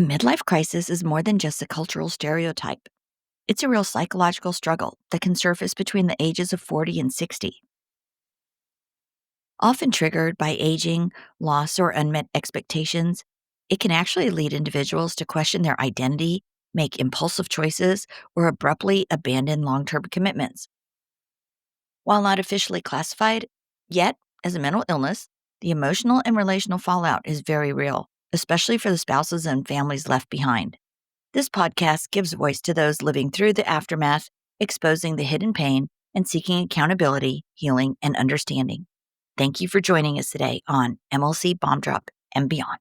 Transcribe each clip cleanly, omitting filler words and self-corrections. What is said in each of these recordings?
A midlife crisis is more than just a cultural stereotype. It's a real psychological struggle that can surface between the ages of 40 and 60. Often triggered by aging, loss, or unmet expectations, it can actually lead individuals to question their identity, make impulsive choices, or abruptly abandon long term commitments. While not officially classified yet as a mental illness, the emotional and relational fallout is very real, especially for the spouses and families left behind. This podcast gives voice to those living through the aftermath, exposing the hidden pain, and seeking accountability, healing, and understanding. Thank you for joining us today on MLC Bomb Drop and Beyond.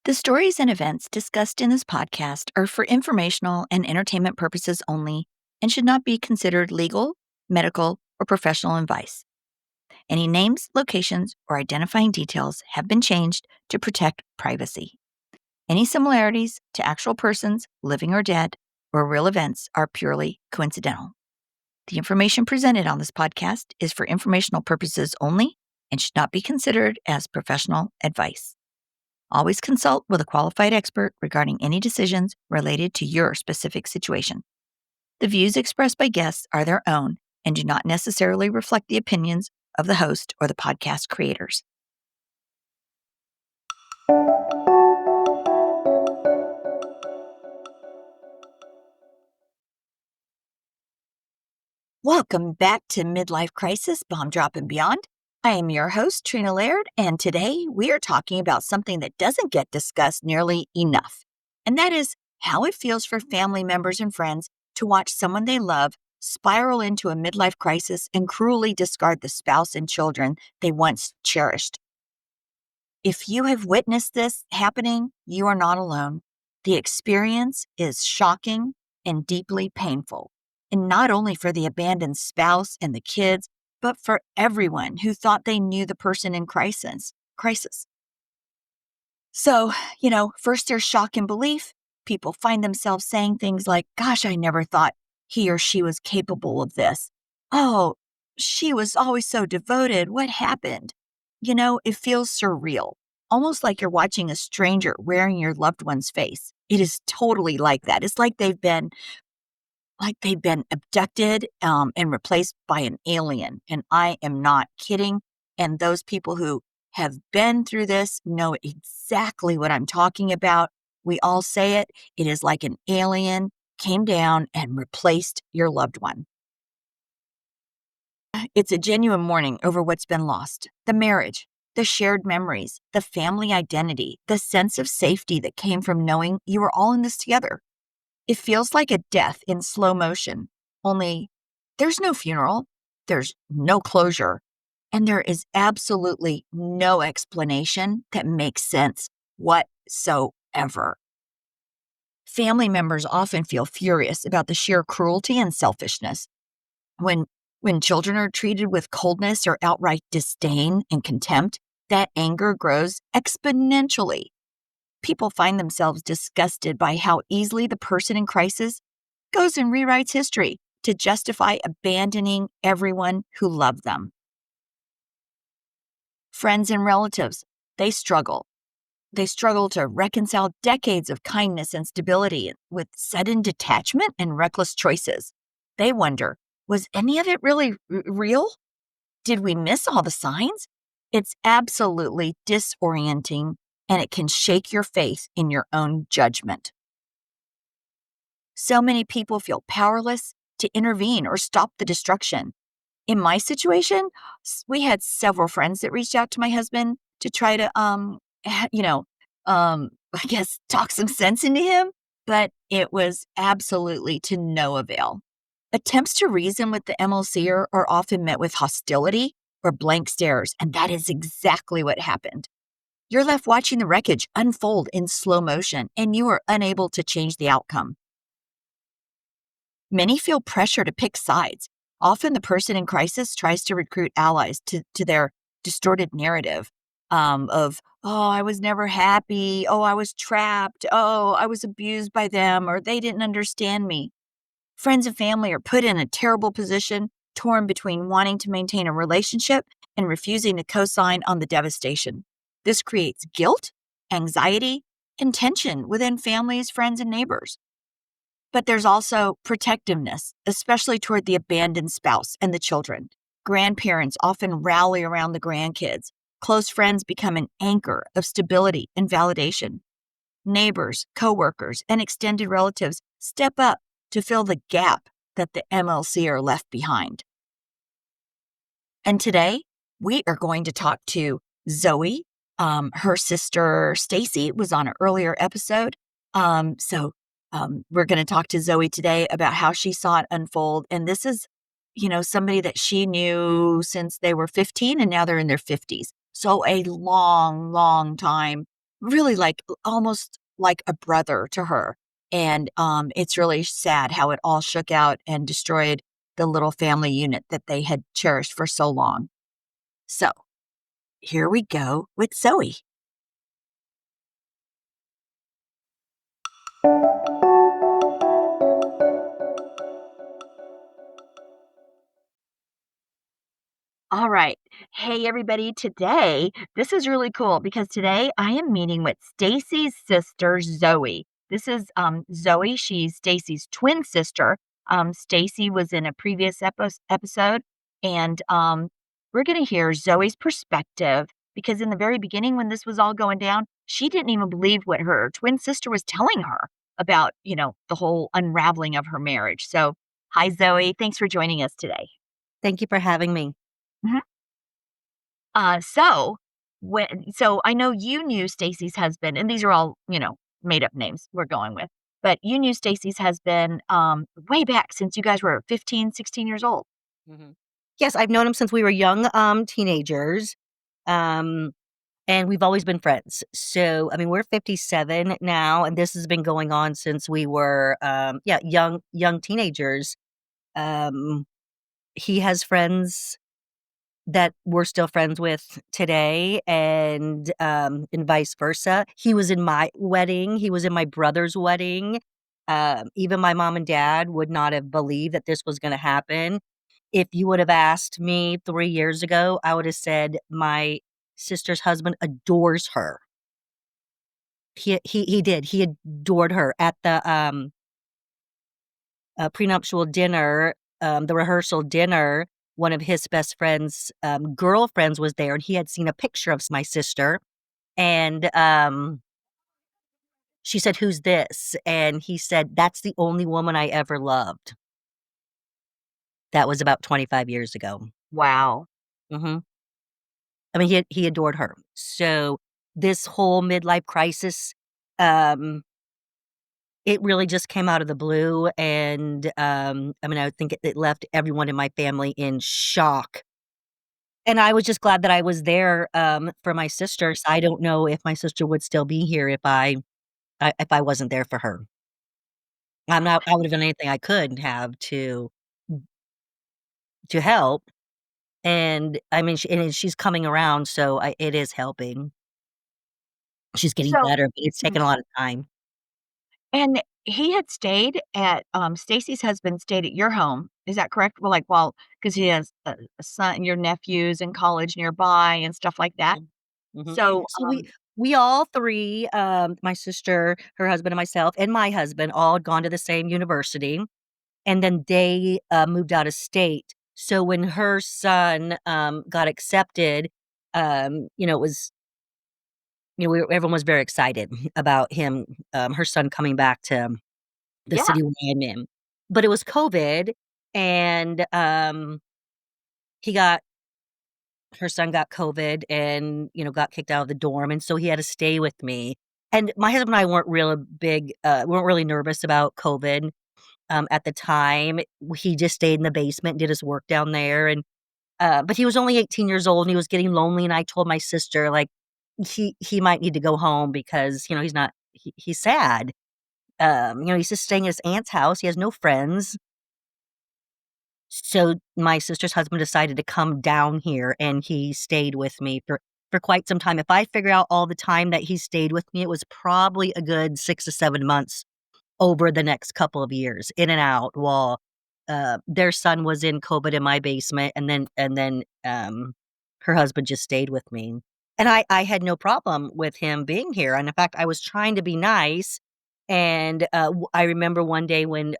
The stories and events discussed in this podcast are for informational and entertainment purposes only and should not be considered legal, medical, or professional advice. Any names, locations, or identifying details have been changed to protect privacy. Any similarities to actual persons, living or dead, or real events are purely coincidental. The information presented on this podcast is for informational purposes only and should not be considered as professional advice. Always consult with a qualified expert regarding any decisions related to your specific situation. The views expressed by guests are their own and do not necessarily reflect the opinions of the host or the podcast creators. Welcome back to Midlife Crisis, Bomb Drop and Beyond. I am your host, Trina Laird, and today we are talking about something that doesn't get discussed nearly enough, and that is how it feels for family members and friends to watch someone they love spiral into a midlife crisis and cruelly discard the spouse and children they once cherished. If you have witnessed this happening, you are not alone. The experience is shocking and deeply painful. And not only for the abandoned spouse and the kids, but for everyone who thought they knew the person in crisis. So, first there's shock and belief. People find themselves saying things like, gosh, I never thought he or she was capable of this. Oh, she was always so devoted. What happened? It feels surreal, almost like you're watching a stranger wearing your loved one's face. It is totally like that. It's like they've been abducted and replaced by an alien. And I am not kidding. And those people who have been through this know exactly what I'm talking about. We all say it. It is like an alien came down and replaced your loved one. It's a genuine mourning over what's been lost. The marriage, the shared memories, the family identity, the sense of safety that came from knowing you were all in this together. It feels like a death in slow motion, only there's no funeral, there's no closure, and there is absolutely no explanation that makes sense whatsoever. Family members often feel furious about the sheer cruelty and selfishness. When children are treated with coldness or outright disdain and contempt, that anger grows exponentially. People find themselves disgusted by how easily the person in crisis goes and rewrites history to justify abandoning everyone who loved them. Friends and relatives, they struggle. They struggle to reconcile decades of kindness and stability with sudden detachment and reckless choices. They wonder, was any of it really real? Did we miss all the signs? It's absolutely disorienting, and it can shake your faith in your own judgment. So many people feel powerless to intervene or stop the destruction. In my situation, we had several friends that reached out to my husband to try to, I guess talk some sense into him, but it was absolutely to no avail. Attempts to reason with the MLC are often met with hostility or blank stares, and that is exactly what happened. You're left watching the wreckage unfold in slow motion, and you are unable to change the outcome. Many feel pressure to pick sides. Often the person in crisis tries to recruit allies to their distorted narrative of, oh, I was never happy. Oh, I was trapped. Oh, I was abused by them, or they didn't understand me. Friends and family are put in a terrible position, torn between wanting to maintain a relationship and refusing to co-sign on the devastation. This creates guilt, anxiety, and tension within families, friends, and neighbors. But there's also protectiveness, especially toward the abandoned spouse and the children. Grandparents often rally around the grandkids. Close friends become an anchor of stability and validation. Neighbors, coworkers, and extended relatives step up to fill the gap that the MLC are left behind. And today, we are going to talk to Zoe. Her sister Stacy was on an earlier episode. We're going to talk to Zoe today about how she saw it unfold. And this is, somebody that she knew since they were 15 and now they're in their 50s. So a long, long time, really like almost like a brother to her. And it's really sad how it all shook out and destroyed the little family unit that they had cherished for so long. So here we go with Zoe. All right. Hey, everybody. Today, this is really cool because today I am meeting with Stacy's sister, Zoe. This is Zoe. She's Stacy's twin sister. Stacy was in a previous episode, and we're going to hear Zoe's perspective because in the very beginning, when this was all going down, she didn't even believe what her twin sister was telling her about, the whole unraveling of her marriage. So, hi, Zoe. Thanks for joining us today. Thank you for having me. Mhm. So I know you knew Stacy's husband, and these are all, made up names we're going with, but you knew Stacy's husband, way back since you guys were 15, 16 years old. Mhm. Yes, I've known him since we were young, teenagers, um, and we've always been friends. So, I mean, we're 57 now, and this has been going on since we were, young teenagers. Um, he has friends that we're still friends with today, and vice versa. He was in my wedding. He was in my brother's wedding. Even my mom and dad would not have believed that this was going to happen. If you would have asked me 3 years ago, I would have said my sister's husband adores her. He did. He adored her at the prenuptial dinner, the rehearsal dinner. One of his best friends' girlfriends was there, and he had seen a picture of my sister, and she said, "Who's this?" And he said, "That's the only woman I ever loved." That was about 25 years ago. Wow. Mhm. I mean, he adored her. So, this whole midlife crisis, um, it really just came out of the blue, and, I mean, I think it left everyone in my family in shock. And I was just glad that I was there, for my sister, so I don't know if my sister would still be here if I wasn't there for her. I would've done anything I could have to help, and, I mean, she's coming around, so it is helping. She's getting So, better, but it's taken a lot of time. and he had stayed at, Stacy's husband stayed at your home. Is that correct? Well, like, well, because he has a son, your nephews in college nearby and stuff like that. Mhm. Mhm. So, So we all 3, my sister, her husband, and myself, and my husband all had gone to the same university, and then they, moved out of state. So when her son, got accepted, it was everyone was very excited about him, her son coming back to the yeah, city where I'm in. But it was COVID, and, he got her son got COVID and, got kicked out of the dorm, and so he had to stay with me. And my husband and I weren't really nervous about COVID, at the time. He just stayed in the basement, did his work down there, and, but he was only 18 years old, and he was getting lonely, and I told my sister, like, he might need to go home because, he's sad. He's just staying at his aunt's house, he has no friends. So, my sister's husband decided to come down here, and he stayed with me for quite some time. If I figure out all the time that he stayed with me, it was probably a good 6 to 7 months over the next couple of years, in and out, while, their son was in COVID in my basement, and then, her husband just stayed with me. And I had no problem with him being here, and in fact, I was trying to be nice, and, I remember one day when,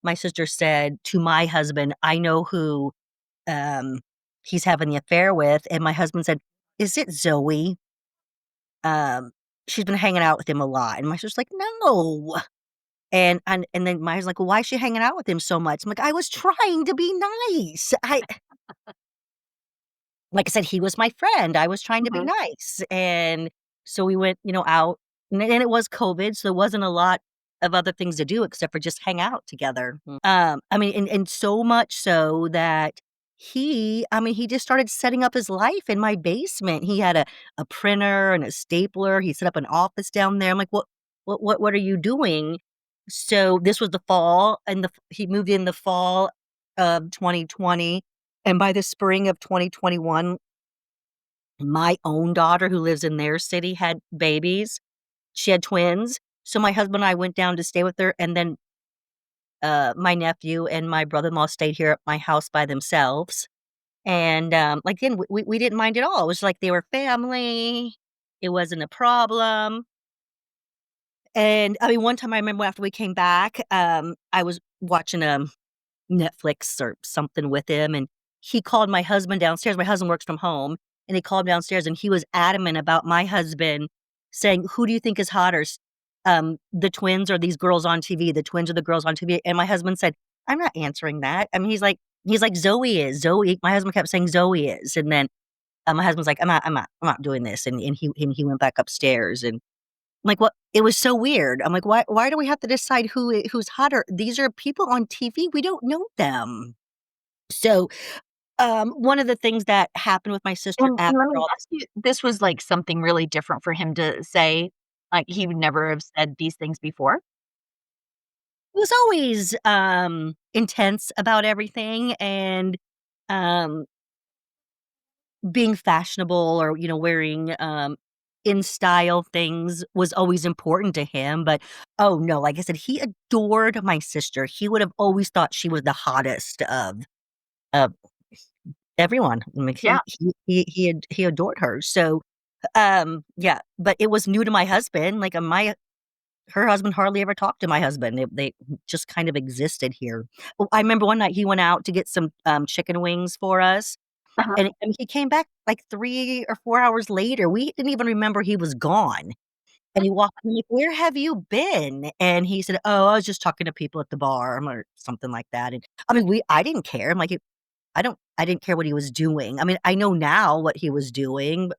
my sister said to my husband, "I know who, um, he's having the affair with," and my husband said, "Is it Zoe? Um, she's been hanging out with him a lot," and my sister's like, "No." And then my husband's like, "Well, why is she hanging out with him so much?" I'm like, "I was trying to be nice." Like I said, he was my friend, I was trying to be Mhm. nice, and so we went, out, and it was COVID, so there wasn't a lot of other things to do except for just hang out together. I mean, and so much so that he just started setting up his life in my basement. He had a printer and a stapler, he set up an office down there. I'm like, "What are you doing?" So, this was the fall, and he moved in the fall of 2020, and by the spring of 2021, my own daughter who lives in their city had babies. She had twins, so my husband and I went down to stay with her, and then, my nephew and my brother-in-law stayed here at my house by themselves, and, like, again, we didn't mind at all. It was like they were family, it wasn't a problem, and, I mean, one time I remember after we came back, I was watching, Netflix or something with him, and he called my husband downstairs. My husband works from home, and he called downstairs, and he was adamant about my husband saying, "Who do you think is hotter, the twins or these girls on TV? The twins or the girls on TV?" And my husband said, "I'm not answering that." I mean, he's like, "Zoe is. Zoe." My husband kept saying, "Zoe is." And then, my husband's like, I'm not doing this." And he went back upstairs, and I'm like, "What?" It was so weird. I'm like, "Why do we have to decide who's hotter? These are people on TV, we don't know them." So, one of the things that happened with my sister And after let me all ask you, this was, like, something really different for him to say? Like, he would never have said these things before? he was always, intense about everything and, um, being fashionable or, wearing, in style things was always important to him, but, oh, no, like I said, he adored my sister. He would have always thought she was the hottest of everyone. I mean, Yeah. he adored her. So, yeah, but it was new to my husband, like, my her husband hardly ever talked to my husband. They just kind of existed here. Oh, I remember one night he went out to get some, chicken wings for us, Uh-huh. and he came back, like, 3 or 4 hours later. We didn't even remember he was gone, and he walked in like, "Where have you been?" And he said, "Oh, I was just talking to people at the bar," or something like that, and, I mean, I didn't care. I'm like, I didn't care what he was doing. I mean, I know now what he was doing.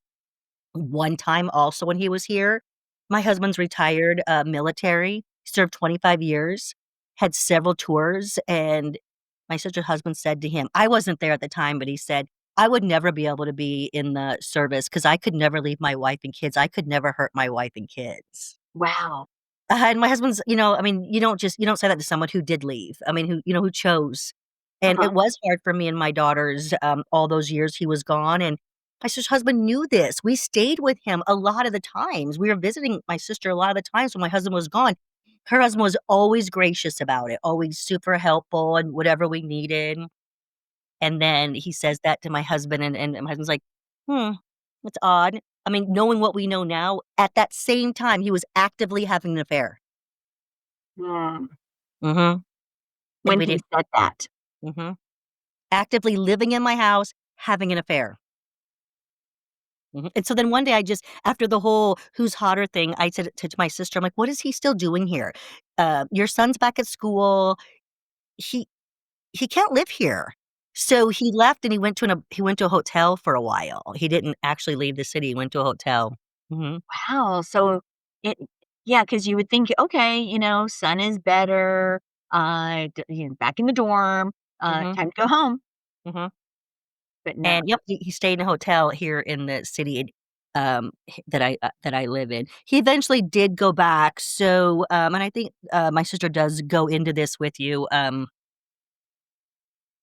One time also when he was here, my husband's retired, military, served 25 years, had several tours, and my sister's husband said to him I wasn't there at the time, but he said, "I would never be able to be in the service because I could never leave my wife and kids. I could never hurt my wife and kids." Wow. And my husband's I mean, you don't say that to someone who did leave. I mean, who chose. And Uh-huh. it was hard for me and my daughters, all those years he was gone, and my sister's husband knew this. We stayed with him a lot of the times. We were visiting my sister a lot of the times when my husband was gone. Her husband was always gracious about it, always super helpful and whatever we needed. And then he says that to my husband, and my husband's like, "Hmm, that's odd." I mean, knowing what we know now, at that same time, he was actively having an affair. Mm. Mhm, and When we he didn't said that. mhm. Actively living in my house, having an affair. Mhm, and so then one day I just after the whole "who's hotter" thing, I said it to my sister, I'm like, "What is he still doing here? Your son's back at school. He he can't live here." So he left and he went to a hotel for a while. He didn't actually leave the city, he went to a hotel. Mhm, Wow, so it yeah, because you would think, "Okay, son is better, back in the dorm, mhm, time to go home." mhm. But no. And yep, he stayed in a hotel here in the city, that I live in. He eventually did go back, so, and I think, my sister does go into this with you,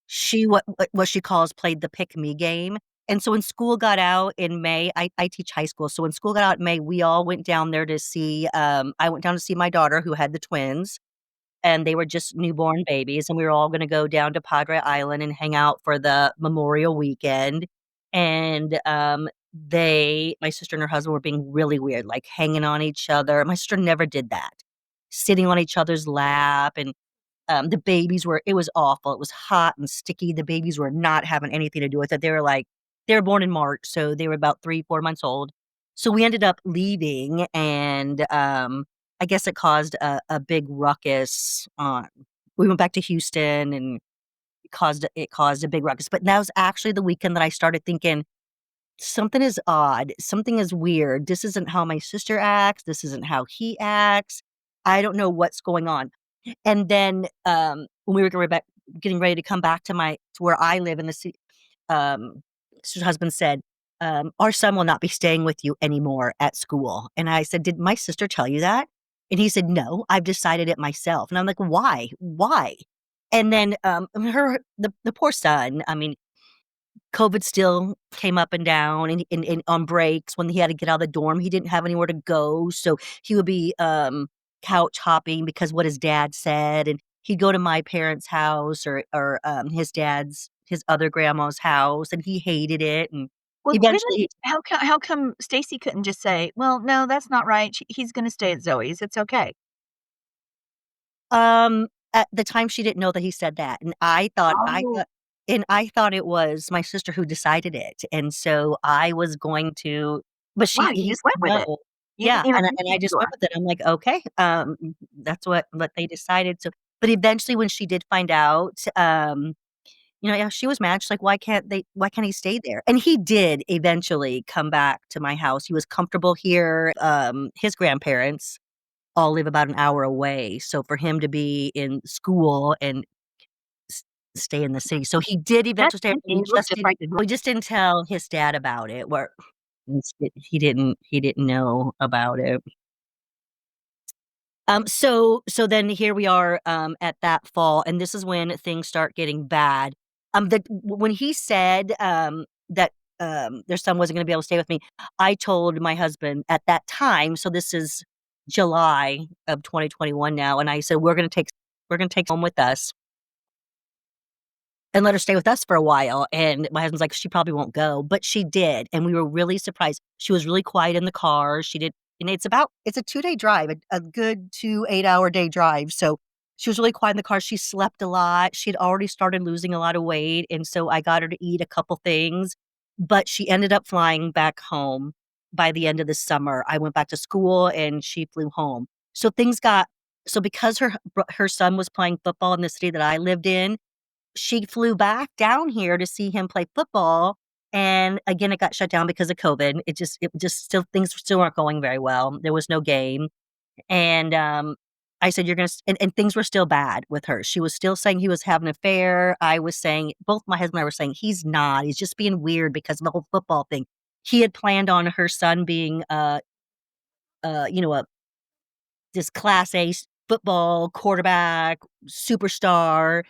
she what she calls played the pick me game, and so when school got out in May I teach high school, so when school got out in May, we all went down there to see, I went down to see my daughter who had the twins, and they were just newborn babies, and we were all gonna go down to Padre Island and hang out for the Memorial Weekend, and, my sister and her husband were being really weird, like hanging on each other. My sister never did that. Sitting on each other's lap, and the babies were, it was awful. It was hot and sticky. The babies were not having anything to do with it. They were born in March, so they were about 3, 4 months old. So we ended up leaving, and I guess it caused a big ruckus. We went back to Houston, and it caused a big ruckus. But that was actually the weekend that I started thinking something is odd, something is weird. This isn't how my sister acts. This isn't how he acts. I don't know what's going on. And then when we were getting ready to come back to where I live in the city, sister's husband said, "Our son will not be staying with you anymore at school." And I said, "Did my sister tell you that?" And he said, "No, I've decided it myself." And I'm like, "Why? Why?" And then the poor son. I mean, COVID still came up and down, and on breaks when he had to get out of the dorm, he didn't have anywhere to go. So he would be couch hopping because what his dad said, and he'd go to my parents' house or his other grandma's house, and he hated it. And Well, really? eventually, How come Stacy couldn't just say, "Well, no, that's not right. He's gonna stay at Zoe's. It's okay." at the time she didn't know that he said that, and Oh. I thought it was my sister who decided it, and so I was going to, but Wow, you he just said went with it. no. You Yeah, didn't even and I listen just to went her. with it. I'm like, "Okay, that's what they decided." So, but eventually when she did find out, yeah, she was mad. She's like, why can't he stay there?" And he did eventually come back to my house. He was comfortable here. His grandparents all live about an hour away. So for him to be in school and s stay in the city. So he did That's eventually stay, tempting. You look just like his mom. we just didn't tell his dad about it, where he didn't know about it. So then here we are, at that fall, and this is when things start getting bad. When he said, that, their son wasn't gonna be able to stay with me, I told my husband at that time, so this is July of 2021 now, and I said, "We're gonna take home with us and let her stay with us for a while." And my husband's like, "She probably won't go," but she did, and we were really surprised. She was really quiet in the car. She did, and it's a 2-day drive, a good 2 8-hour day drive. So she was really quiet in the car. She slept a lot. She had already started losing a lot of weight, and so I got her to eat a couple things, but she ended up flying back home by the end of the summer. I went back to school, and she flew home. So things got so because her son was playing football in the city that I lived in, she flew back down here to see him play football, and again, it got shut down because of COVID. It just still things still weren't going very well. There was no game, and, I said, "You're gonna," and things were still bad with her. She was still saying he was having an affair. I was saying, both my husband and I were saying, "He's not. He's just being weird because of the whole football thing." He had planned on her son being, a this Class A football quarterback, superstar,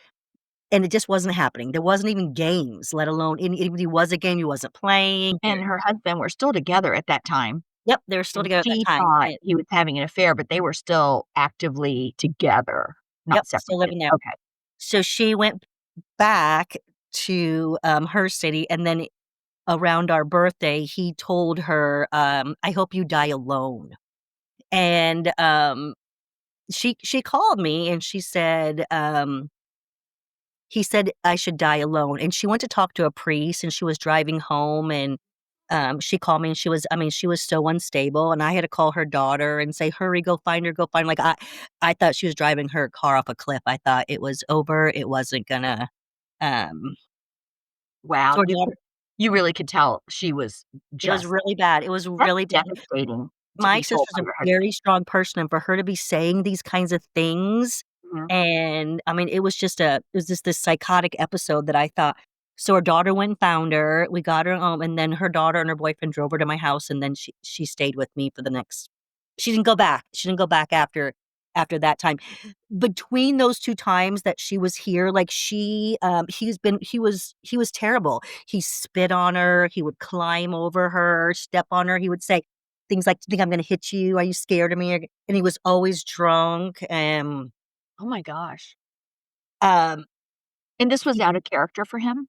and it just wasn't happening. There wasn't even games, let alone any if he was a game, he wasn't playing. And her husband were still together at that time, Yep, they were still and together at that she time, thought and he was having an affair, but they were still actively together, yep, not still separately. living there. Okay. So she went back to, her city, and then around our birthday, he told her, "I hope you die alone." And, she called me and she said, he said I should die alone, and she went to talk to a priest, and she was driving home, and she called me, and she was so unstable, and I had to call her daughter and say, "Hurry, go find," like, I thought she was driving her car off a cliff. I thought it was over, it wasn't gonna, um Wow, so her daughter, you really could tell she was it was just really bad, it was that's really bad. devastating to My be told sister's by a your very husband. strong person, and for her to be saying these kinds of things, Mhm. and, I mean, it was just this psychotic episode that I thought, so her daughter went and found her, we got her home, and then her daughter and her boyfriend drove her to my house, and then she stayed with me for the next, she didn't go back after that time. Between those 2 times that she was here, like, he was terrible. He spit on her, he would climb over her, step on her, he would say things like, "Think I'm gonna hit you? Are you scared of me?" And he was always drunk, Oh my gosh. um, And this was he out of character for him?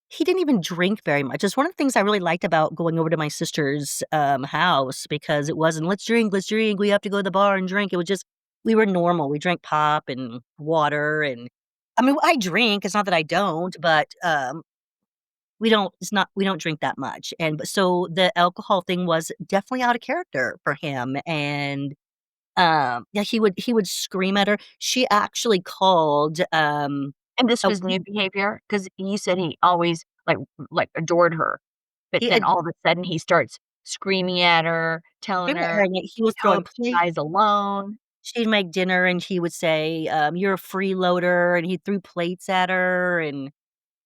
he didn't even drink very much. It's one of the things I really liked about going over to my sister's, house because it wasn't, let's drink, we have to go to the bar and drink." It was just we were normal. We drank pop and water, and I mean, I drink, it's not that I don't, but, we don't drink that much, and but so the alcohol thing was definitely out of character for him, and, yeah, he would scream at her. She actually called, And this a was new behavior because you said he always, adored her, but he then all of a sudden he starts screaming at her, telling screamed at her, her, and he was "I throwing hope she plate dies alone." she'd make dinner, and he would say, "You're a freeloader," and he threw plates at her, and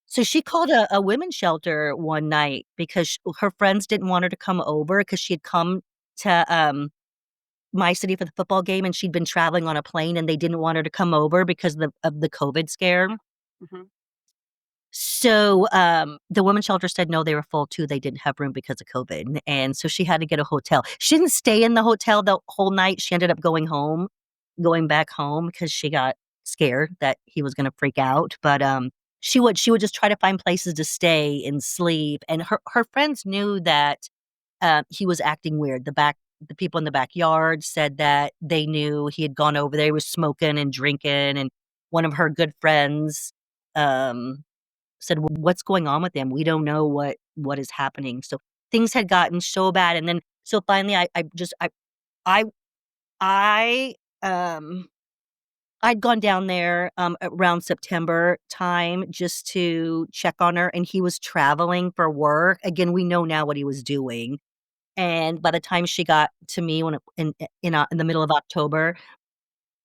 so she called a women's shelter one night because her friends didn't want her to come over because she had come to, my city for the football game, and she'd been traveling on a plane, and they didn't want her to come over because of the COVID scare. Mhm. So, the women's shelter said no, they were full too, they didn't have room because of COVID, and so she had to get a hotel. She didn't stay in the hotel the whole night, she ended up going back home because she got scared that he was gonna freak out, but, she would just try to find places to stay and sleep, and her friends knew that, he was acting weird. The people in the backyard said that they knew he had gone over there, he was smoking and drinking, and one of her good friends, um said, "Well, what's going on with him? We don't know what is happening." So things had gotten so bad, and then so finally, I I I'd gone down there around September time just to check on her, and he was traveling for work. Again, we know now what he was doing, and by the time she got to me when in the middle of October,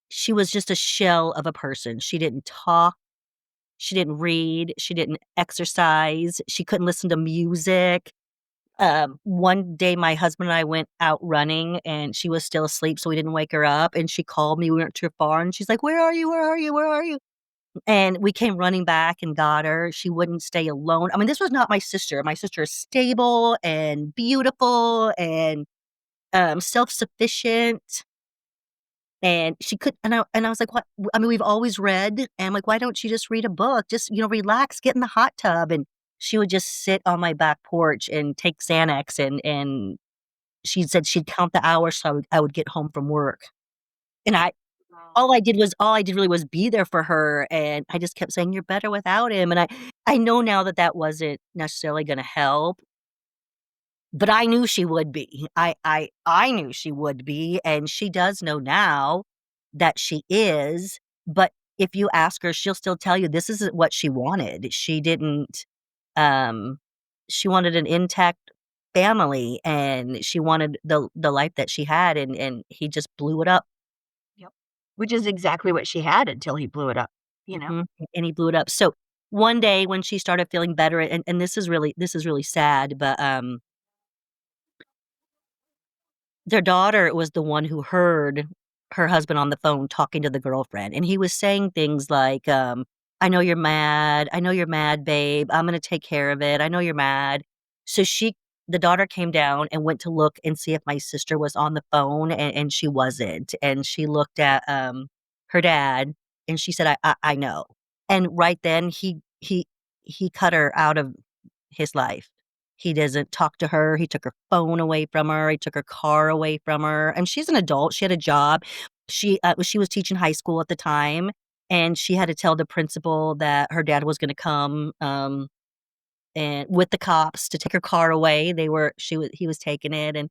she was just a shell of a person. She didn't talk. She didn't read, she didn't exercise, she couldn't listen to music. One day, my husband and I went out running, and she was still asleep, so we didn't wake her up, and she called me, we weren't too far, and she's like, "Where are you? Where are you? Where are you?" And we came running back and got her. She wouldn't stay alone. I mean, this was not my sister. My sister is stable and beautiful and, self-sufficient. And she could and I was like, "What?" I mean, we've always read, and I'm like, "Why don't you just read a book? Just, relax, get in the hot tub." And she would just sit on my back porch and take Xanax, and she said she'd count the hours so I would get home from work. And Wow. all I did really was be there for her, and I just kept saying, "You're better without him." And I know now that that wasn't necessarily gonna help, but I knew she would be. I knew she would be, and she does know now that she is, but if you ask her, she'll still tell you this isn't what she wanted. She didn't, um she wanted an intact family, and she wanted the life that she had, and he just blew it up. Yep. Which is exactly what she had until he blew it up, you know? Mhm, and he blew it up. So, one day when she started feeling better, and this is really sad, but, their daughter was the one who heard her husband on the phone talking to the girlfriend, and he was saying things like, "I know you're mad. I know you're mad, babe. I'm gonna take care of it. I know you're mad." So the daughter came down and went to look and see if my sister was on the phone, and she wasn't, and she looked at, her dad, and she said, I know." And right then, he cut her out of his life. He doesn't talk to her, he took her phone away from her, he took her car away from her, and she's an adult, she had a job. She was teaching high school at the time, and she had to tell the principal that her dad was gonna come, and with the cops to take her car away. He was taking it, and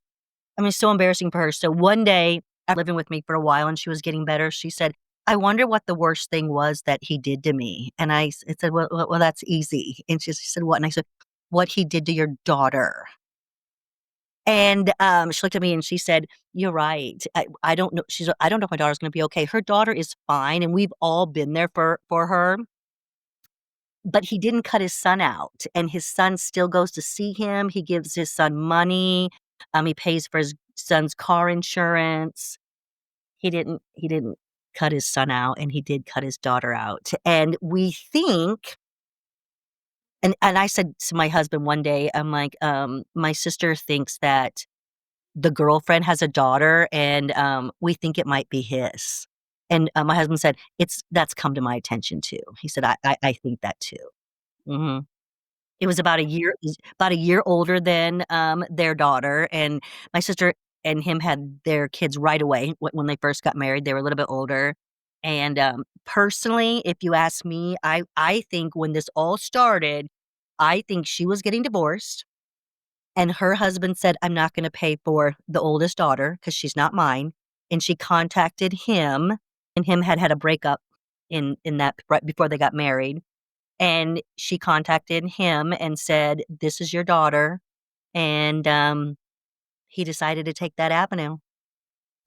I mean, it's so embarrassing for her. So one day, after living with me for a while and she was getting better, she said, "I wonder what the worst thing was that he did to me." And I said, "Well, that's easy." And she said, "What?" And I said, "What he did to your daughter." And, she looked at me and she said, "You're right. I don't know." She's "I don't know if my daughter's gonna be okay. Her daughter is fine, and we've all been there for her, but he didn't cut his son out, and his son still goes to see him. He gives his son money. He pays for his son's car insurance. He didn't cut his son out, and he did cut his daughter out, and we think." And I said to my husband one day, I'm like, "My sister thinks that the girlfriend has a daughter, and, we think it might be his." And, my husband said, "That's come to my attention too." He said, "I think that too." Mhm. It was about a year older than, their daughter, and my sister and him had their kids right away when they first got married. They were a little bit older, and, personally, if you ask me, I think when this all started, I think she was getting divorced, and her husband said, "I'm not gonna pay for the oldest daughter because she's not mine," and she contacted him, and him had a breakup in that right before they got married, and she contacted him and said, "This is your daughter," and, he decided to take that avenue,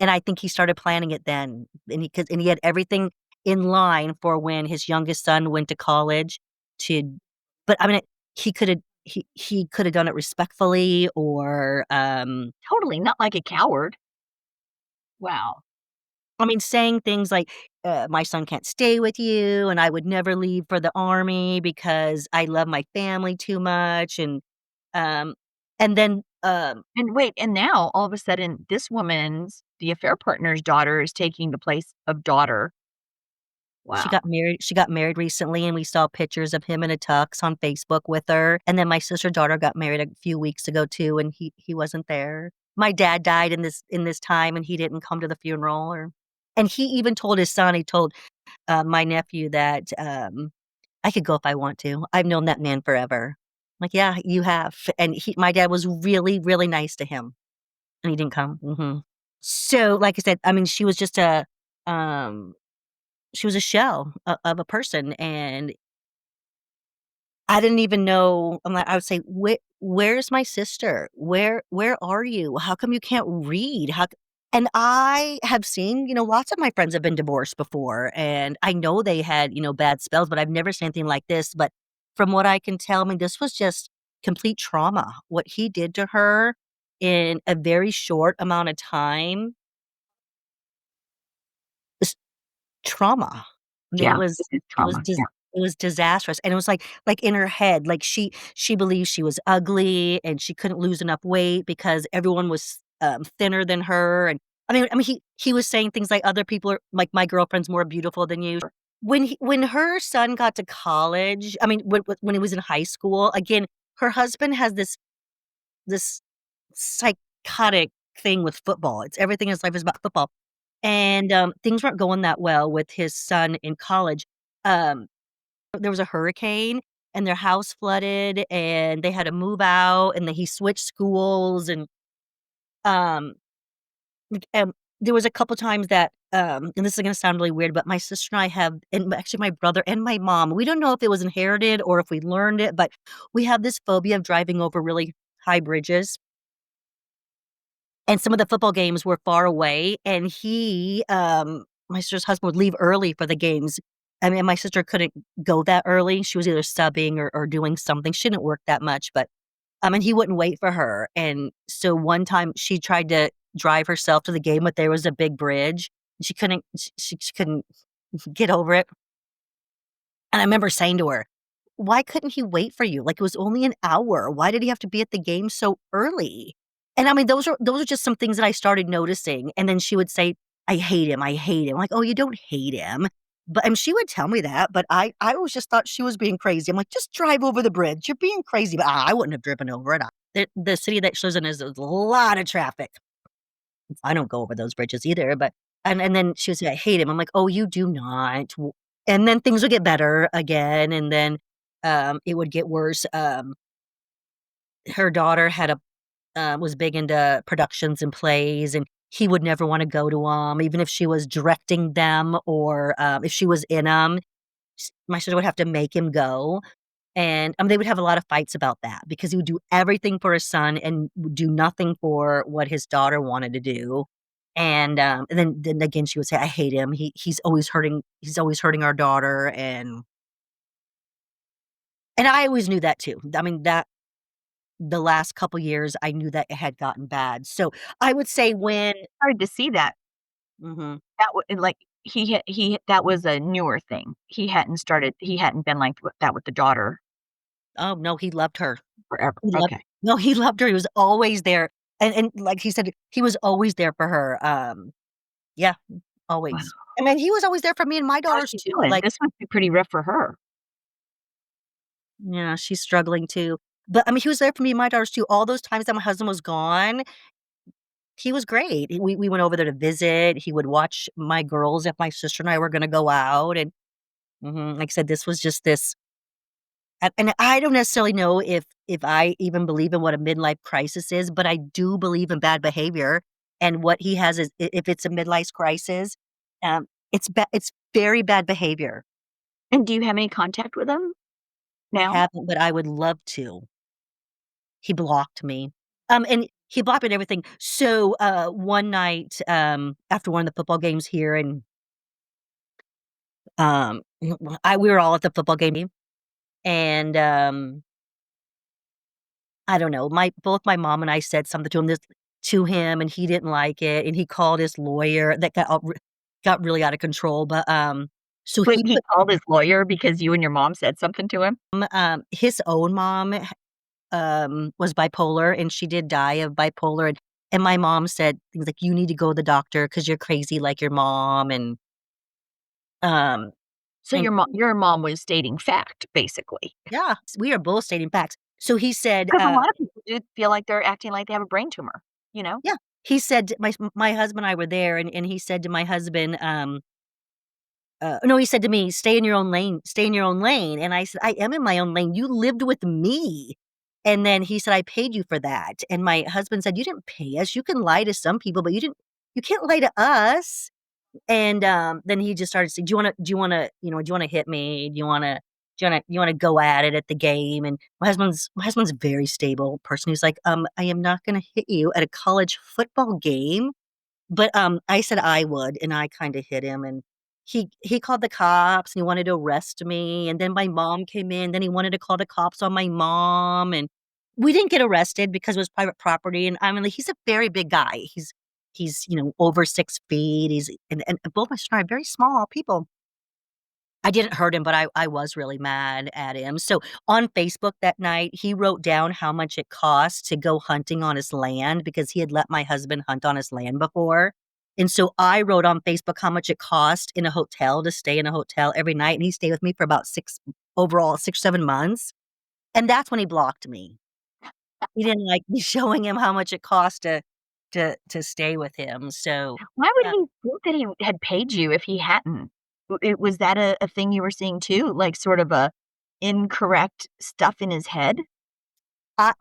and I think he started planning it then, and he had everything in line for when his youngest son went to college to but, I mean, he coulda done it respectfully or, Totally, not like a coward. Wow. I mean, saying things like, "My son can't stay with you, and I would never leave for the army because I love my family too much," um, and then, And wait, and now all of a sudden, this woman's the affair partner's daughter is taking the place of daughter. Wow. she got married recently, and we saw pictures of him in a tux on Facebook with her, and then my sister's daughter got married a few weeks ago too, and he wasn't there. My dad died in this time, and he didn't come to the funeral and he even told his son, he told, my nephew that, "I could go if I want to. I've known that man forever." Like, "Yeah, you have." And my dad was really, really nice to him, and he didn't come. Mhm. So, like I said, I mean, um, she was a shell of a person, and I didn't even know I would say, Where's my sister? Where are you? How come you can't read? How c" And I have seen, lots of my friends have been divorced before, and I know they had, bad spells, but I've never seen anything like this, but from what I can tell, I mean, this was just complete trauma. What he did to her in a very short amount of time was trauma. I mean, Yeah, this is it was trauma. dis Yeah. it was disastrous, and it was like in her head, like she believed she was ugly and she couldn't lose enough weight because everyone was, thinner than her, and I mean, he was saying things like, "Other people are like, my girlfriend's more beautiful than you." When her son got to college, I mean, when he was in high school, again, her husband has this psychotic thing with football. It's everything in his life is about football. And, things weren't going that well with his son in college. Um, there was a hurricane, and their house flooded, and they had to move out, and then he switched schools, and, um, there was a couple times that, and this is gonna sound really weird, but my sister and I have and actually my brother and my mom, we don't know if it was inherited or if we learned it, but we have this phobia of driving over really high bridges. And some of the football games were far away, and my sister's husband would leave early for the games. I mean, my sister couldn't go that early. She was either subbing or doing something. She didn't work that much, but, and he wouldn't wait for her. And so one time she tried to drive herself to the game, but there was a big bridge. She couldn't get over it. And I remember saying to her, "Why couldn't he wait for you? Like, it was only an hour. Why did he have to be at the game so early?" And I mean, those are just some things that I started noticing, and then she would say, "I hate him, I hate him." I'm like, "Oh, you don't hate him." But and she would tell me that, but I always just thought she was being crazy. I'm like, "Just drive over the bridge. You're being crazy." But I wouldn't have driven over it. The city that she lives in is a lot of traffic. I don't go over those bridges either, but and then she would say, "I hate him." I'm like, "Oh, you do not." And then things would get better again, and then, it would get worse. Her daughter had a was big into productions and plays, and he would never wanna go to them, even if she was directing them or, if she was in them. My sister would have to make him go, and, they would have a lot of fights about that because he would do everything for his son and would do nothing for what his daughter wanted to do, and then again, she would say, "I hate him. He's always hurting our daughter," and I always knew that too. I mean, that the last couple years, I knew that it had gotten bad. So, I would say when Hard to see that. Mhm. That wa like, he that was a newer thing. He hadn't been like that with the daughter Oh, no, he loved her. forever. He loved Okay. No, he loved her. He was always there, and like he said, he was always there for her. Yeah, Wow. always. I mean, he was always there for me and my How's daughters she too, doing? like This must be pretty rough for her. Yeah, she's struggling too. But, I mean, he was there for me and my daughters too. All those times that my husband was gone, he was great. We went over there to visit. He would watch my girls if my sister and I were gonna go out, and like I said, this was just this and I don't necessarily know if I even believe in what a midlife crisis is, but I do believe in bad behavior, and what he has is if it's a midlife crisis, it's very bad behavior. And do you have any contact with him now? Haven't, but I would love to. He blocked me. And he blocked me and everything. So, one night, after one of the football games here and, I we were all at the football game, and, I don't know, my mom and I said something to him, and he didn't like it, and he called his lawyer that got really out of control, but, so Wait, he he put, called his lawyer because you and your mom said something to him? his own mom was bipolar, and she did die of bipolar, and my mom said things like, "You need to go to the doctor because 'cause you're crazy like your mom," um, So and your mom was stating fact, basically. yeah, we are both stating facts. So he said, 'Cause a lot of people do feel like they're acting like they have a brain tumor, you know? yeah, he said my husband and I were there, and he said to my husband, no, he said to me, "Stay in your own lane, stay in your own lane," and I said, "I am in my own lane, you lived with me." And then he said, "I paid you for that," and my husband said, "You didn't pay us, you can lie to some people, but you can't lie to us." And, then he just started saying, do you wanna hit me? Do you wanna go at the game?" And my husband's a very stable person. He's like, "I am not gonna hit you at a college football game." But, I said I would, and I kinda hit him, and he called the cops, and he wanted to arrest me, and then my mom came in, then he wanted to call the cops on my mom, and we didn't get arrested because it was private property, and I mean, like, he's a very big guy. He's, over 6 feet, and both my sister and I are very small people. I didn't hurt him, but I was really mad at him. So, on Facebook that night, he wrote down how much it cost to go hunting on his land because he had let my husband hunt on his land before. And so I wrote on Facebook how much it cost in a hotel to stay in a hotel every night, and he stayed with me for about 6, 7 months, and that's when he blocked me. He didn't like me showing him how much it cost to stay with him, so, Why would uh he think that he had paid you if he hadn't? Was that a thing you were seeing too? Like, sort of a incorrect stuff in his head?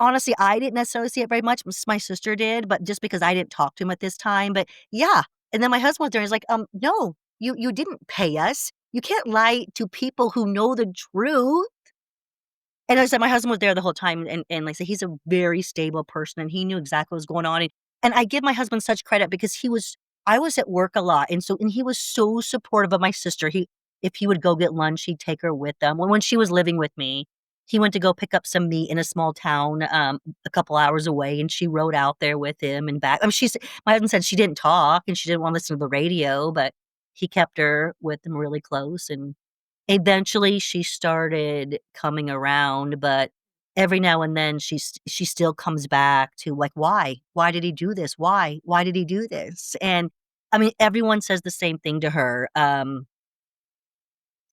Honestly, I didn't necessarily see it very much, my sister did, but just because I didn't talk to him at this time, but yeah, and then my husband was there, he's like, no, you didn't pay us. You can't lie to people who know the truth." And I said my husband was there the whole time, and like I said, he's a very stable person, and he knew exactly what was going on, and I give my husband such credit because I was at work a lot, and he was so supportive of my sister. If he would go get lunch, he'd take her with them. When she was living with me, he went to go pick up some meat in a small town, a couple hours away, and she rode out there with him and back. I mean, my husband said she didn't talk and she didn't wanna listen to the radio, but he kept her with him really close, and eventually, she started coming around, but every now and then, she still comes back to, like, "Why? Why did he do this? Why? Why did he do this?" And, I mean, everyone says the same thing to her,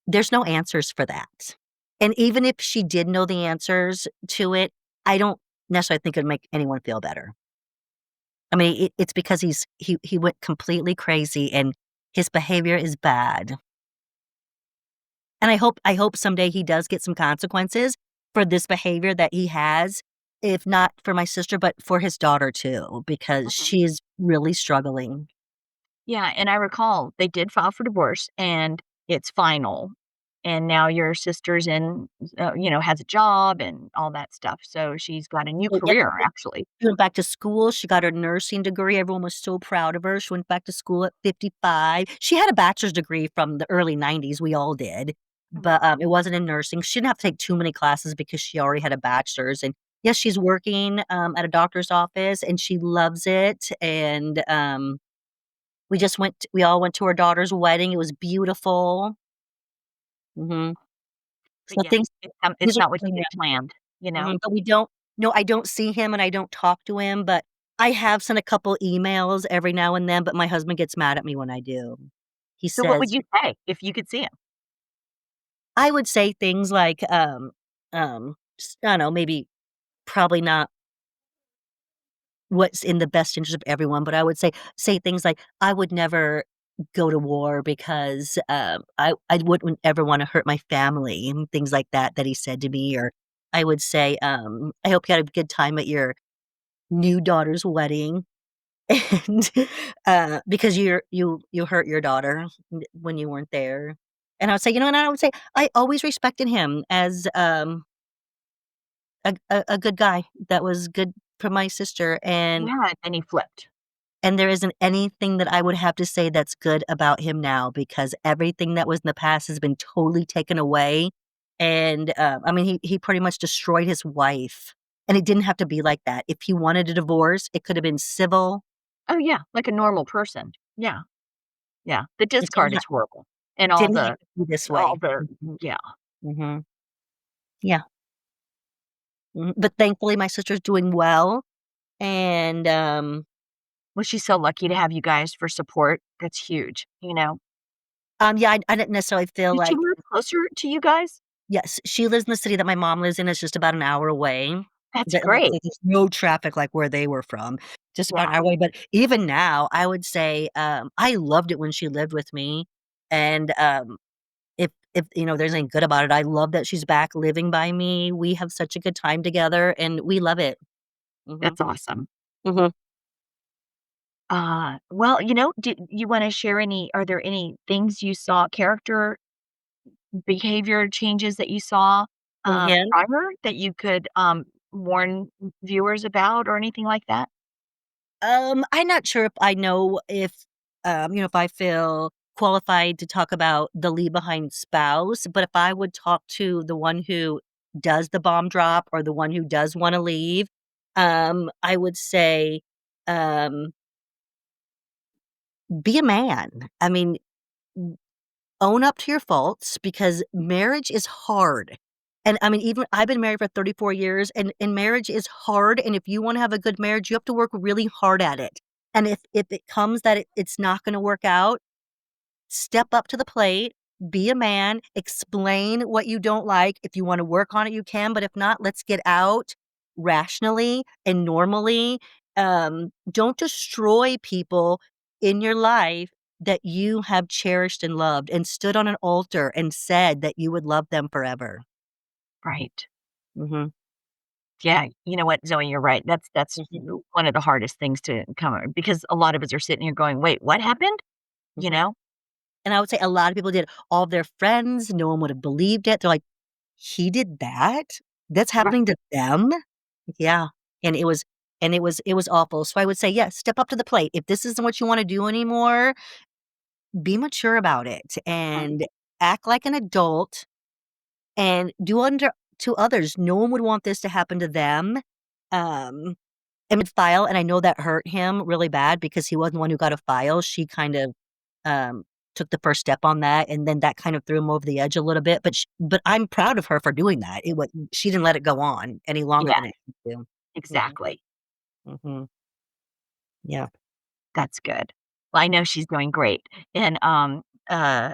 there's no answers for that. And even if she did know the answers to it, I don't necessarily think it'd make anyone feel better. I mean, it's because he went completely crazy, and his behavior is bad. And I hope someday he does get some consequences for this behavior that he has, if not for my sister, but for his daughter too, because Mhm. she's really struggling. Yeah, and I recall they did file for divorce, and it's final, and now your sister's has a job and all that stuff, so she's got a new So, yep, career, actually. she went back to school, she got her nursing degree, everyone was so proud of her, she went back to school at 55. She had a bachelor's degree from the early '90s, we all did, Mhm. but, it wasn't in nursing. She didn't have to take too many classes because she already had a bachelor's, and yes, she's working, at a doctor's office, and she loves it, and, we all went to her daughter's wedding, it was beautiful. Mhm. But So yeah, things it's things are not what you turning had planned, you know? but we don't no, I don't see him and I don't talk to him, but I have sent a couple emails every now and then, but my husband gets mad at me when I do. He So what would says you say if you could see him? I would say things like, Just, I don't know, maybe probably not what's in the best interest of everyone, but I would say things like, "I would never go to war because, I wouldn't ever wanna hurt my family," and things like that that he said to me, or I would say, "I hope you had a good time at your new daughter's wedding," and, because you hurt your daughter when you weren't there, and I would say, and I would say, I always respected him as, a good guy that was good for my sister, Yeah, and then he flipped. and there isn't anything that I would have to say that's good about him now because everything that was in the past has been totally taken away, and, I mean, he pretty much destroyed his wife, and it didn't have to be like that. If he wanted a divorce, it could have been civil. Oh, yeah, like a normal person. Yeah, yeah. The It discard is horrible, and didn't have to be this all way. the yeah. Mhm. Yeah. But thankfully, my sister's doing well, and, Was she so lucky to have you guys for support? That's huge, you know? yeah, I didn't necessarily feel Did she like. live closer to you guys? Yes, she lives in the city that my mom lives in, it's just about an hour away. That's The like I great. said, there's no traffic like where they were from, just about Yeah, an hour away, but even now, I would say, I loved it when she lived with me, and, if there's anything good about it, I love that she's back living by me, we have such a good time together, and we love it. Mhm. that's awesome. Mhm. Well, did you wanna share any are there any things you saw character behavior changes that you saw, From him? prior that you could, warn viewers about or anything like that? I'm not sure if I know if I feel qualified to talk about the leave behind spouse, but if I would talk to the one who does the bomb drop or the one who does wanna leave, I would say, um, be a man. I mean, own up to your faults because marriage is hard. And I mean, even I've been married for 34 years and marriage is hard. And if you want to have a good marriage, you have to work really hard at it. And if it comes that it's not going to work out, step up to the plate, be a man, explain what you don't like. If you want to work on it, you can. But if not, let's get out rationally and normally. Don't destroy people in your life that you have cherished and loved and stood on an altar and said that you would love them forever. Right. Mhm, Yeah, you know what, Zoe, you're right. That's mhm, one of the hardest things to because a lot of us are sitting here going, "Wait, what happened?" You mhm. know? And I would say a lot of people did. All of their friends, no one would have believed it. They're like, "He did that? That's Right. happening to them?" Yeah, and it was awful. So I would say, yes, step up to the plate. If this isn't what you wanna do anymore, be mature about it Right. and act like an adult and do unto to others. No one would want this to happen to them. Um, and with file, and I know that hurt him really bad because he wasn't the one who got a file. She kind of, um, took the first step on that, and then that kind of threw him over the edge a little bit, but I'm proud of her for doing that. It wa She didn't let it go on any longer Yeah, than it had to. Mhm, exactly. mhm. Yeah. That's good. Well, I know she's doing great, and, uh,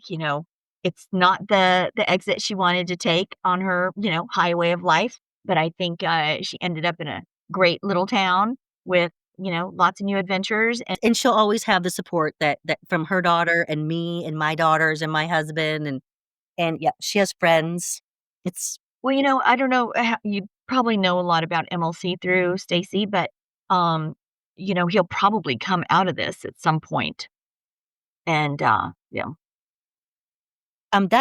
you know, it's not the exit she wanted to take on her, highway of life, but I think, she ended up in a great little town with, lots of new adventures, and And she'll always have the support that from her daughter and me and my daughters and my husband and yeah, she has friends. It's well, I don't know ho you probably know a lot about MLC through Stacy, but, um, he'll probably come out of this at some point, and,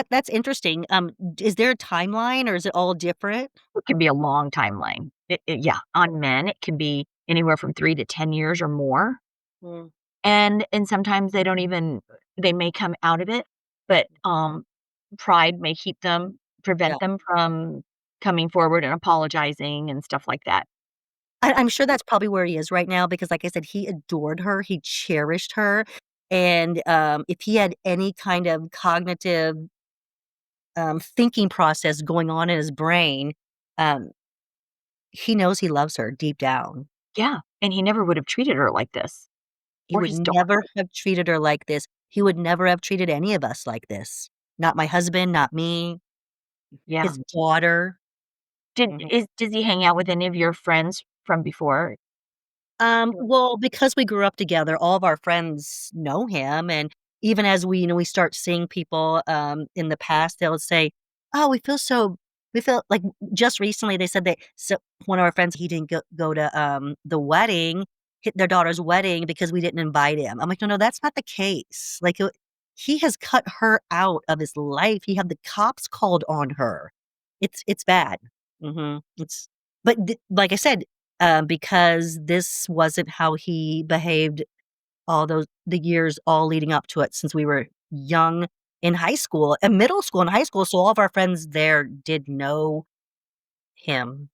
that's interesting. Is there a timeline or is it all different? it can be a long timeline. Yeah, on men, it can be anywhere from 3 to 10 years or more, Mm, and sometimes they may come out of it, but, pride may yeah. prevent them from coming forward and apologizing and stuff like that. I'm sure that's probably where he is right now because like I said, he adored her, he cherished her, and, if he had any kind of cognitive, thinking process going on in his brain, um, he knows he loves her deep down. Yeah, and he never would have treated her like this, He or would his daughter. never have treated her like this. He would never have treated any of us like this. Not my husband, not me, Yeah. his daughter. Mhm. Does he hang out with any of your friends from before? Well, because we grew up together, all of our friends know him, and even as we start seeing people, in the past, they'll say, "Oh, we feel like" just recently, they said that one of our friends, he didn't go to, the wedding, their daughter's wedding because we didn't invite him. I'm like, "No, no, that's not the case." Like, he has cut her out of his life. He had the cops called on her. It's bad. It's but like I said, because this wasn't how he behaved all the years all leading up to it since we were young in high school and middle school and high school, so all of our friends there did know him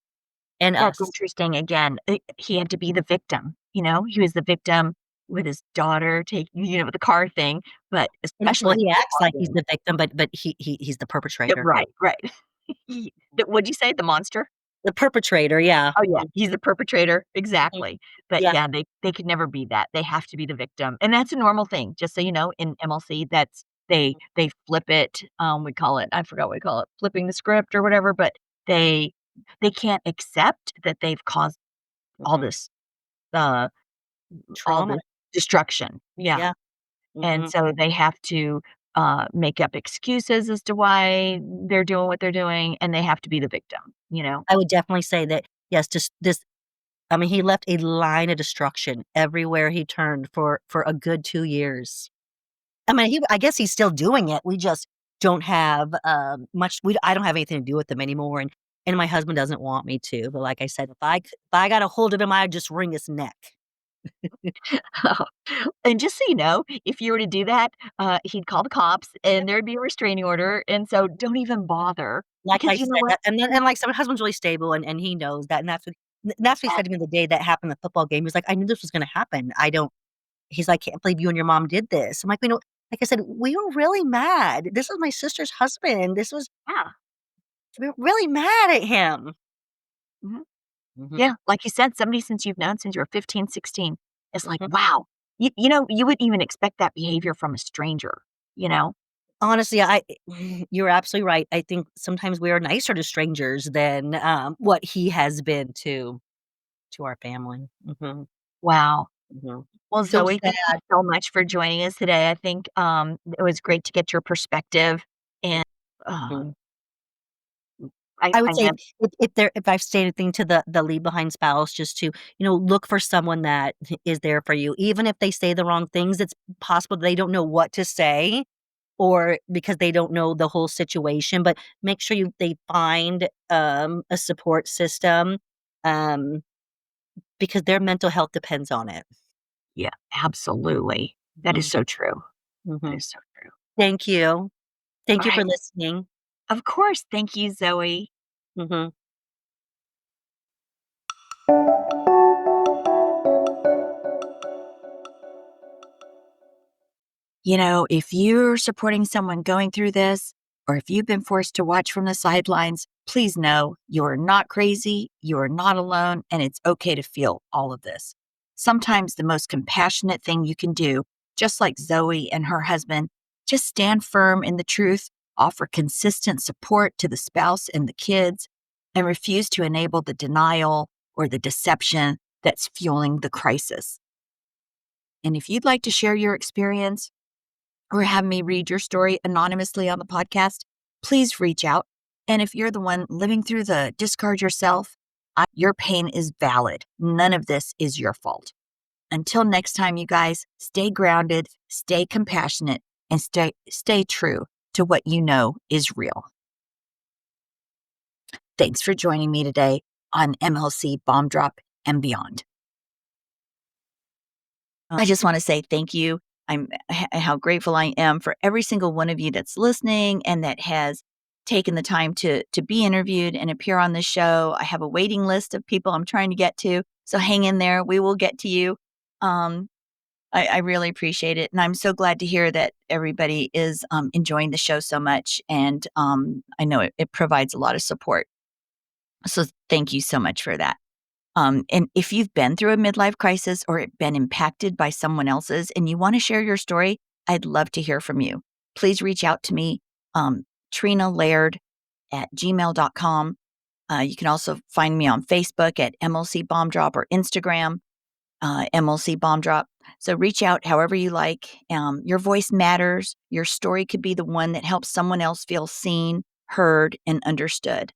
and That's us. interesting again, he had to be the victim, He was the victim with his daughter taking with the car thing, but And well, especially the he acts football like he's game. the victim, but he's the Yeah, perpetrator. right, right. What'd you say? The monster? The perpetrator, yeah. Oh, yeah, he's the perpetrator, Mhm. exactly, but, Yeah. yeah, they could never be that, they have to be the victim, and that's a normal thing, just so you know, in MLC, that's they flip it, we call it I forgot what we call it, flipping the script or whatever, but they they can't accept that they've caused all Mhm. this, uh, all Trauma. this destruction, yeah, Yeah. and Mhm. so they have to, make up excuses as to why they're doing what they're doing, and they have to be the victim. I would definitely say that, yes, just this I mean, he left a line of destruction everywhere he turned for a good 2 years. I mean, I guess he's still doing it, we just don't have, much I don't have anything to do with him anymore, and my husband doesn't want me to, but like I said, if I got a hold of him, I'd just wring his neck. And just so you know, if you were to do that, he'd call the cops and there'd be a restraining order, and so don't even bother Like I because you know said, what? that and like I said, my husband's really stable, and he knows that, and that's what he That said to me the day that happened, the football game. He was like, "I knew this was gonna happen. I don't." He's like, "Can't believe you and your mom did this." I'm like, "We know." Like I said, "We were really mad. This was my sister's husband. yeah, We were really mad at him." mhm, Mhm, yeah, like you said, somebody since you've known since you were 15, 16, it's like, mhm. wow. You wouldn't even expect that behavior from a stranger, you know? Honestly, you're absolutely right. I think sometimes we are nicer to strangers than, what he has been to our family. Mhm, Wow. mhm. Well, So Zoe, thank you sad. so much for joining us today. I think, it was great to get your perspective and, uh, Mhm. I I would say am if I've stated anything to the leave behind spouse, just to, look for someone that is there for you. Even if they say the wrong things, it's possible they don't know what to say or because they don't know the whole situation, but make sure they find, a support system, um, because their mental health depends on it. yeah, absolutely. That is Mhm, so true. That mhm. is so true. Thank you. Thank you for Alright. listening. Of course. Thank you, Zoe. Mhm. If you're supporting someone going through this, or if you've been forced to watch from the sidelines, please know you are not crazy, you are not alone, and it's okay to feel all of this. Sometimes the most compassionate thing you can do, just like Zoe and her husband, just stand firm in the truth, offer consistent support to the spouse and the kids, and refuse to enable the denial or the deception that's fueling the crisis. And if you'd like to share your experience, or have me read your story anonymously on the podcast, please reach out. And if you're the one living through the discard yourself, your pain is valid. None of this is your fault. Until next time, you guys, stay grounded, stay compassionate, and stay true to what you know is real. Thanks for joining me today on MLC Bomb Drop and Beyond. I just want to say thank you. How grateful I am for every single one of you that's listening and that has taken the time to be interviewed and appear on the show. I have a waiting list of people I'm trying to get to, so hang in there. We will get to you. Um, I really appreciate it, and I'm so glad to hear that everybody is enjoying the show so much. And I know it provides a lot of support. So thank you so much for that. And if you've been through a midlife crisis or been impacted by someone else's and you want to share your story, I'd love to hear from you. Please reach out to me, Trina Laird at gmail.com. You can also find me on Facebook at MLC Bomb Drop or Instagram, MLC Bomb Drop. So reach out however you like. Your voice matters. Your story could be the one that helps someone else feel seen, heard, and understood.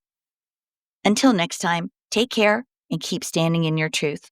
Until next time, take care and keep standing in your truth.